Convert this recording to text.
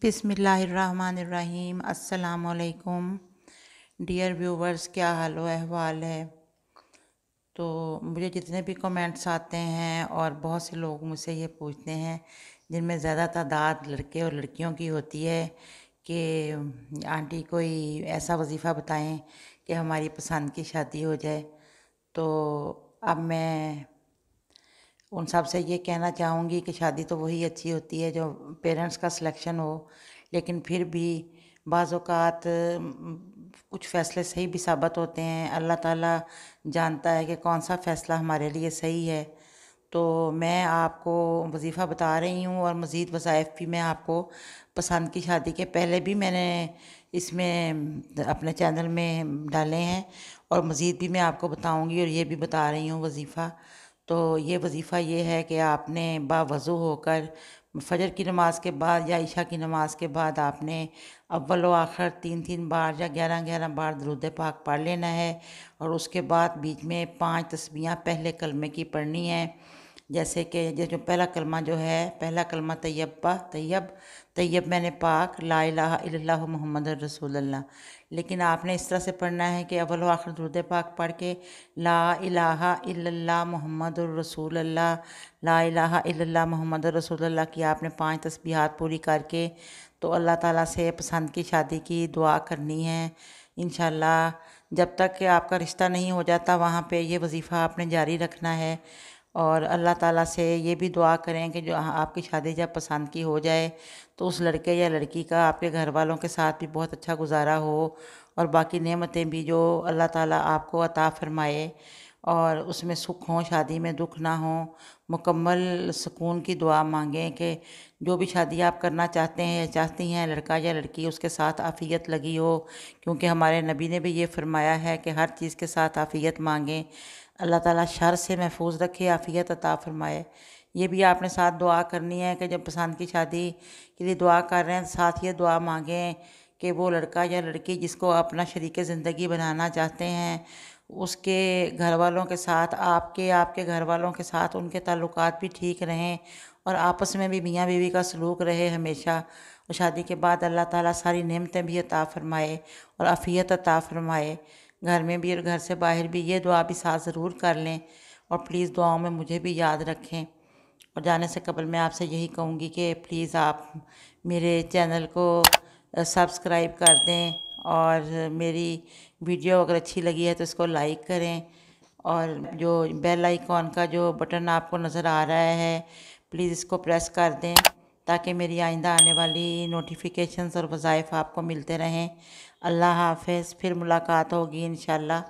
बिस्मिल्लाहिर्रहमानिर्रहीम। अस्सलामुअलैकुम dear viewers, क्या हाल व अहवाल है। तो मुझे जितने भी कमेंट्स आते हैं और बहुत से लोग मुझसे ये पूछते हैं, जिनमें ज़्यादा तादाद लड़के और लड़कियों की होती है कि आंटी कोई ऐसा वजीफ़ा बताएं कि हमारी पसंद की शादी हो जाए। तो अब मैं उन सब से ये कहना चाहूँगी कि शादी तो वही अच्छी होती है जो पेरेंट्स का सिलेक्शन हो, लेकिन फिर भी बाज़ औक़ात कुछ फ़ैसले सही भी साबित होते हैं। अल्लाह ताला जानता है कि कौन सा फ़ैसला हमारे लिए सही है। तो मैं आपको वजीफ़ा बता रही हूँ और मज़ीद वज़ाइफ भी मैं आपको पसंद की शादी के पहले भी मैंने इसमें अपने चैनल में डाले हैं और मज़ीद भी मैं आपको बताऊँगी और ये भी बता रही हूँ वजीफ़ा। तो ये वजीफ़ा ये है कि आपने बावज़ू होकर फजर की नमाज़ के बाद या इशा की नमाज़ के बाद आपने अव्वल व आखिर 3-3 बार या 11-11 बार दुरूद पाक पढ़ लेना है और उसके बाद बीच में 5 तस्बीहां पहले कलमे की पढ़नी है। जैसे कि जो पहला कलमा जो है, पहला कलमा तैयबा तैयब तैयब मैंने पाक ला इलाहा इल्लल्लाहु मुहम्मदुर रसूलुल्लाह। लेकिन आपने इस तरह से पढ़ना है कि अव्वल व आखिर दुरूद पाक पढ़ के ला इलाहा इल्लल्लाह मुहम्मदुर रसूलुल्लाह, ला इलाहा इल्लल्लाह मुहम्मदुर रसूलुल्लाह की आपने 5 तस्बीहात पूरी करके तो अल्लाह ताला से पसंद की शादी की दुआ करनी है। इंशाल्लाह जब तक कि आपका रिश्ता नहीं हो जाता वहाँ पे ये वजीफ़ा आपने जारी रखना है और अल्लाह ताला से ये भी दुआ करें कि जो आपकी शादी जब पसंद की हो जाए तो उस लड़के या लड़की का आपके घर वालों के साथ भी बहुत अच्छा गुजारा हो और बाकी नेमतें भी जो अल्लाह ताला आपको अता फरमाए और उसमें सुख हो, शादी में दुख ना हो। मुकम्मल सुकून की दुआ मांगें कि जो भी शादी आप करना चाहते हैं या चाहती हैं, लड़का या लड़की, उसके साथ आफ़ियत लगी हो, क्योंकि हमारे नबी ने भी ये फरमाया है कि हर चीज़ के साथ आफ़ियत मांगें। अल्लाह ताला शर से महफूज रखे, आफ़ियत अता फरमाए। ये भी आपने साथ दुआ करनी है कि जब पसंद की शादी के लिए दुआ कर रहे हैं साथ ये दुआ मांगें कि वो लड़का या लड़की जिसको अपना शरीक ज़िंदगी बनाना चाहते हैं उसके घर वालों के साथ आपके घर वालों के साथ उनके ताल्लुकात भी ठीक रहें और आपस में भी मियाँ बीवी का सलूक रहे हमेशा। और शादी के बाद अल्लाह ताला सारी नेमतें भी अता फरमाए और आफ़ियत अता फरमाए, घर में भी और घर से बाहर भी। ये दुआ भी साथ ज़रूर कर लें और प्लीज़ दुआओं में मुझे भी याद रखें। और जाने से कबल मैं आपसे यही कहूँगी कि प्लीज़ आप मेरे चैनल को सब्सक्राइब कर दें और मेरी वीडियो अगर अच्छी लगी है तो इसको लाइक करें और जो बेल आइकॉन का जो बटन आपको नज़र आ रहा है प्लीज़ इसको प्रेस कर दें ताकि मेरी आइंदा आने वाली नोटिफिकेशंस और वज़ाइफ आपको मिलते रहें। अल्लाह हाफ़िज़, फिर मुलाकात होगी इंशाल्लाह।